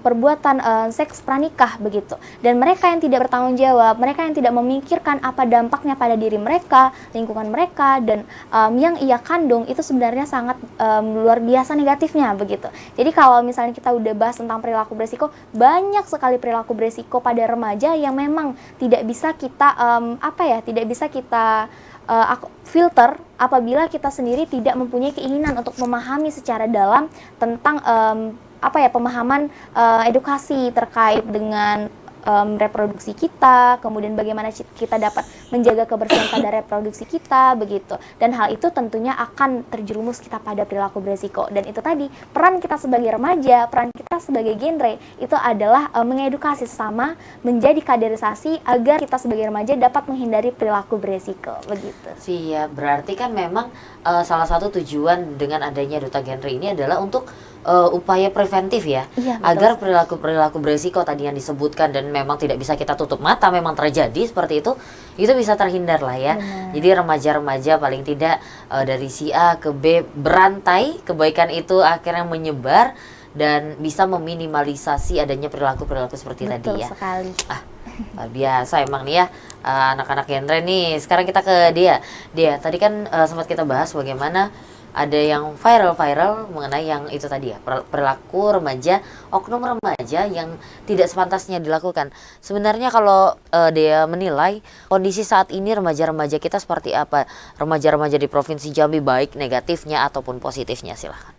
perbuatan seks pranikah begitu. Dan mereka yang tidak bertanggung jawab, mereka yang tidak memikirkan apa dampaknya pada diri mereka, lingkungan mereka, dan yang ia kandung itu sebenarnya sangat luar biasa negatifnya begitu. Jadi kalau misalnya kita udah bahas tentang perilaku beresiko, banyak sekali perilaku beresiko pada remaja yang memang tidak bisa kita filter apabila kita sendiri tidak mempunyai keinginan untuk memahami secara dalam tentang pemahaman edukasi terkait dengan reproduksi kita, kemudian bagaimana kita dapat menjaga kebersihan pada reproduksi kita begitu. Dan hal itu tentunya akan terjerumus kita pada perilaku beresiko. Dan itu tadi, peran kita sebagai remaja, peran kita sebagai genre itu adalah mengedukasi sesama, menjadi kaderisasi agar kita sebagai remaja dapat menghindari perilaku beresiko begitu. Siap, berarti kan memang salah satu tujuan dengan adanya duta genre ini adalah untuk upaya preventif ya, agar perilaku beresiko tadi yang disebutkan dan memang tidak bisa kita tutup mata memang terjadi seperti itu bisa terhindar lah ya. Benar. Jadi remaja-remaja paling tidak dari si A ke B berantai kebaikan itu akhirnya menyebar dan bisa meminimalisasi adanya perilaku-perilaku seperti tadi ya. Betul sekali. Luar biasa emang nih ya anak-anak genre nih. Sekarang kita ke Dea. Tadi kan sempat kita bahas bagaimana ada yang viral mengenai yang itu tadi ya, perilaku remaja, oknum remaja yang tidak sepantasnya dilakukan. Sebenarnya kalau dia menilai kondisi saat ini remaja-remaja kita seperti apa? Remaja-remaja di Provinsi Jambi baik negatifnya ataupun positifnya, silahkan.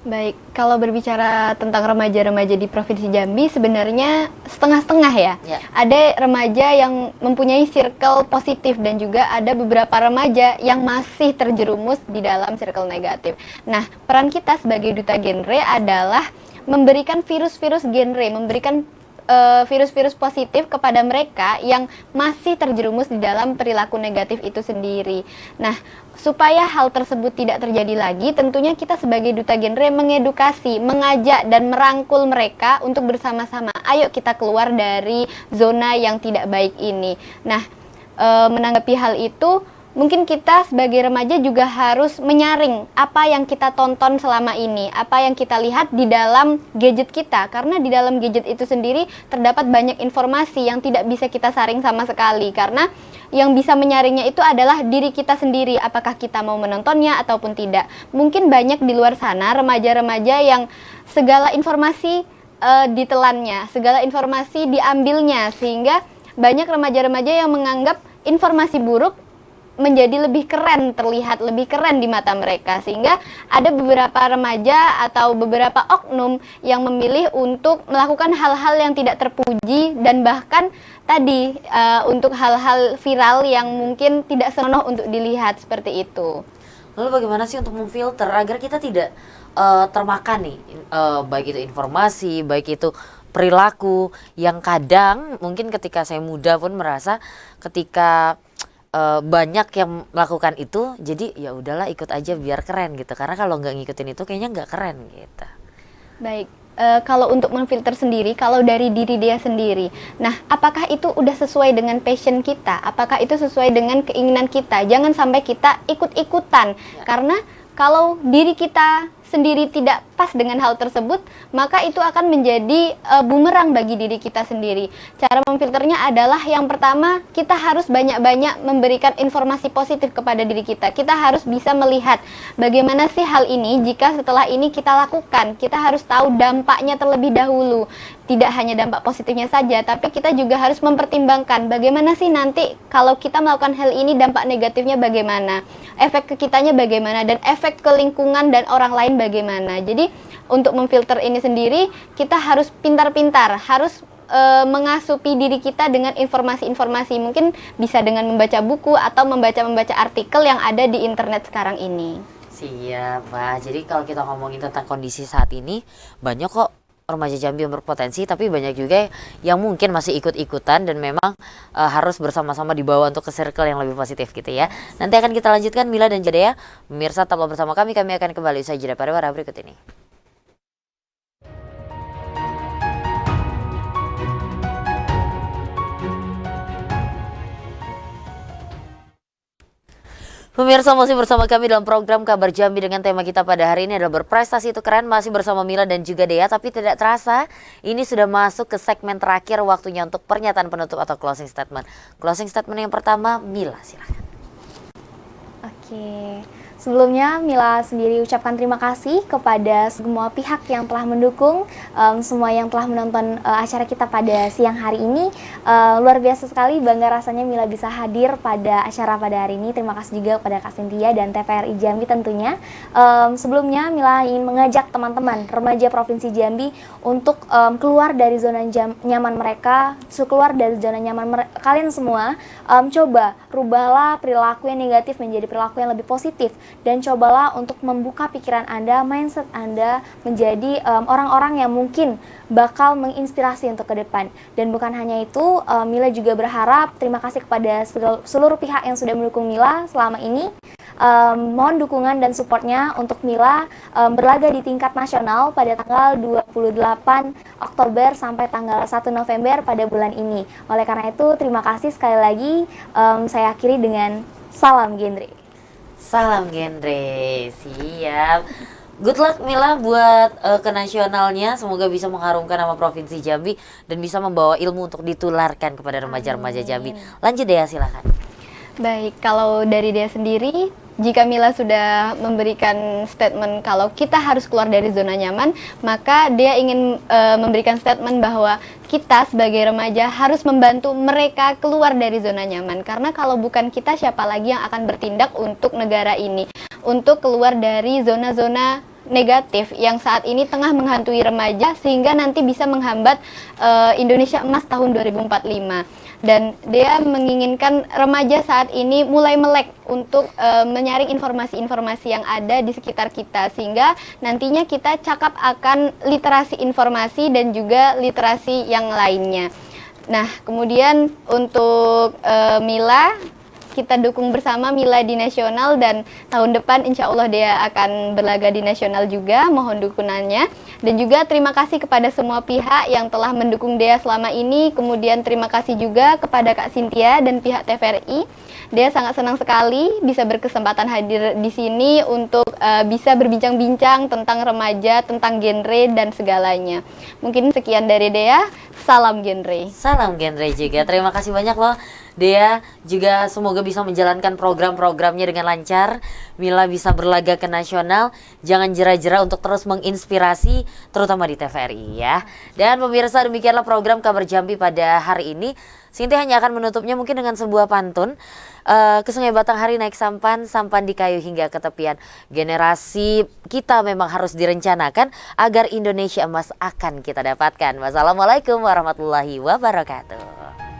Baik, kalau berbicara tentang remaja-remaja di Provinsi Jambi sebenarnya setengah-setengah ya. Ada remaja yang mempunyai circle positif dan juga ada beberapa remaja yang masih terjerumus di dalam circle negatif. Nah, peran kita sebagai duta genre adalah memberikan virus-virus genre, memberikan virus-virus positif kepada mereka yang masih terjerumus di dalam perilaku negatif itu sendiri. Nah, supaya hal tersebut tidak terjadi lagi, tentunya kita sebagai duta genre mengedukasi, mengajak dan merangkul mereka untuk bersama-sama. Ayo kita keluar dari zona yang tidak baik ini. Nah, menanggapi hal itu, mungkin kita sebagai remaja juga harus menyaring apa yang kita tonton selama ini, apa yang kita lihat di dalam gadget kita, karena di dalam gadget itu sendiri terdapat banyak informasi yang tidak bisa kita saring sama sekali, karena yang bisa menyaringnya itu adalah diri kita sendiri, apakah kita mau menontonnya ataupun tidak. Mungkin banyak di luar sana remaja-remaja yang segala informasi ditelannya, segala informasi diambilnya, sehingga banyak remaja-remaja yang menganggap informasi buruk menjadi lebih keren, terlihat lebih keren di mata mereka, sehingga ada beberapa remaja atau beberapa oknum yang memilih untuk melakukan hal-hal yang tidak terpuji dan bahkan tadi untuk hal-hal viral yang mungkin tidak senonoh untuk dilihat seperti itu. Lalu bagaimana sih untuk memfilter agar kita tidak termakan nih, baik itu informasi, baik itu perilaku yang kadang mungkin ketika saya muda pun merasa ketika banyak yang melakukan itu, jadi ya udahlah ikut aja biar keren gitu. Karena kalau nggak ngikutin itu kayaknya nggak keren gitu. Baik, kalau untuk memfilter sendiri, kalau dari diri dia sendiri, nah apakah itu udah sesuai dengan passion kita? Apakah itu sesuai dengan keinginan kita? Jangan sampai kita ikut-ikutan, karena kalau diri kita sendiri tidak pas dengan hal tersebut, maka itu akan menjadi bumerang bagi diri kita sendiri. Cara memfilternya adalah yang pertama, kita harus banyak-banyak memberikan informasi positif kepada diri kita. Kita harus bisa melihat bagaimana sih hal ini jika setelah ini kita lakukan. Kita harus tahu dampaknya terlebih dahulu. Tidak hanya dampak positifnya saja, tapi kita juga harus mempertimbangkan bagaimana sih nanti kalau kita melakukan hal ini dampak negatifnya bagaimana, efek ke kitanya bagaimana, dan efek ke lingkungan dan orang lain bagaimana. Jadi untuk memfilter ini sendiri kita harus pintar-pintar, harus mengasupi diri kita dengan informasi-informasi, mungkin bisa dengan membaca buku atau membaca artikel yang ada di internet sekarang ini. Siap, Pak. Jadi kalau kita ngomongin tentang kondisi saat ini, banyak kok remaja Jambi yang berpotensi, tapi banyak juga yang mungkin masih ikut-ikutan dan memang harus bersama-sama dibawa untuk ke circle yang lebih positif gitu ya. Nanti akan kita lanjutkan Mila dan Jadea. Pemirsa tetaplah bersama kami akan kembali usai jeda pariwara berikut ini. Pemirsa masih bersama kami dalam program Kabar Jambi dengan tema kita pada hari ini adalah berprestasi itu keren. Masih bersama Mila dan juga Dea, tapi tidak terasa ini sudah masuk ke segmen terakhir, waktunya untuk pernyataan penutup atau closing statement. Closing statement yang pertama, Mila silakan. Oke, sebelumnya Mila sendiri ucapkan terima kasih kepada semua pihak yang telah mendukung, semua yang telah menonton acara kita pada siang hari ini. Luar biasa sekali, bangga rasanya Mila bisa hadir pada acara pada hari ini. Terima kasih juga kepada Kak Cynthia dan TVRI Jambi tentunya. Sebelumnya Mila ingin mengajak teman-teman remaja Provinsi Jambi untuk keluar dari zona nyaman mereka, keluar dari zona nyaman kalian semua. Coba rubahlah perilaku yang negatif menjadi perilaku yang lebih positif, dan cobalah untuk membuka pikiran Anda, mindset Anda menjadi orang-orang yang mungkin bakal menginspirasi untuk ke depan. Dan bukan hanya itu, Mila juga berharap terima kasih kepada seluruh pihak yang sudah mendukung Mila selama ini. Mohon dukungan dan supportnya untuk Mila berlaga di tingkat nasional pada tanggal 28 Oktober sampai tanggal 1 November pada bulan ini. Oleh karena itu, terima kasih sekali lagi. Saya akhiri dengan salam genre. Salam genre, siap. Good luck Mila buat ke nasionalnya, semoga bisa mengharumkan nama Provinsi Jambi dan bisa membawa ilmu untuk ditularkan kepada remaja-remaja Jambi. Lanjut Dea, silakan. Baik, kalau dari dia sendiri, jika Mila sudah memberikan statement kalau kita harus keluar dari zona nyaman, maka dia ingin memberikan statement bahwa kita sebagai remaja harus membantu mereka keluar dari zona nyaman. Karena kalau bukan kita, siapa lagi yang akan bertindak untuk negara ini, untuk keluar dari zona-zona negatif yang saat ini tengah menghantui remaja, sehingga nanti bisa menghambat Indonesia Emas tahun 2045. Dan dia menginginkan remaja saat ini mulai melek untuk menyaring informasi-informasi yang ada di sekitar kita, sehingga nantinya kita cakap akan literasi informasi dan juga literasi yang lainnya. Nah, kemudian untuk Mila, kita dukung bersama Mila di nasional, dan tahun depan insya Allah dia akan berlaga di nasional juga. Mohon dukungannya. Dan juga terima kasih kepada semua pihak yang telah mendukung Dea selama ini. Kemudian terima kasih juga kepada Kak Cynthia dan pihak TVRI. Dea sangat senang sekali bisa berkesempatan hadir di sini untuk bisa berbincang-bincang tentang remaja, tentang genre dan segalanya. Mungkin sekian dari Dea. Salam genre. Salam genre juga. Terima kasih banyak loh Dea, juga semoga bisa menjalankan program-programnya dengan lancar. Mila bisa berlaga ke nasional. Jangan jera-jera untuk terus menginspirasi, terutama di TVRI ya. Dan pemirsa, demikianlah program Kabar Jambi pada hari ini. Sinti hanya akan menutupnya mungkin dengan sebuah pantun. Ke Sungai Batang hari naik sampan, sampan di kayu hingga ke tepian. Generasi kita memang harus direncanakan agar Indonesia emas akan kita dapatkan. Wassalamualaikum warahmatullahi wabarakatuh.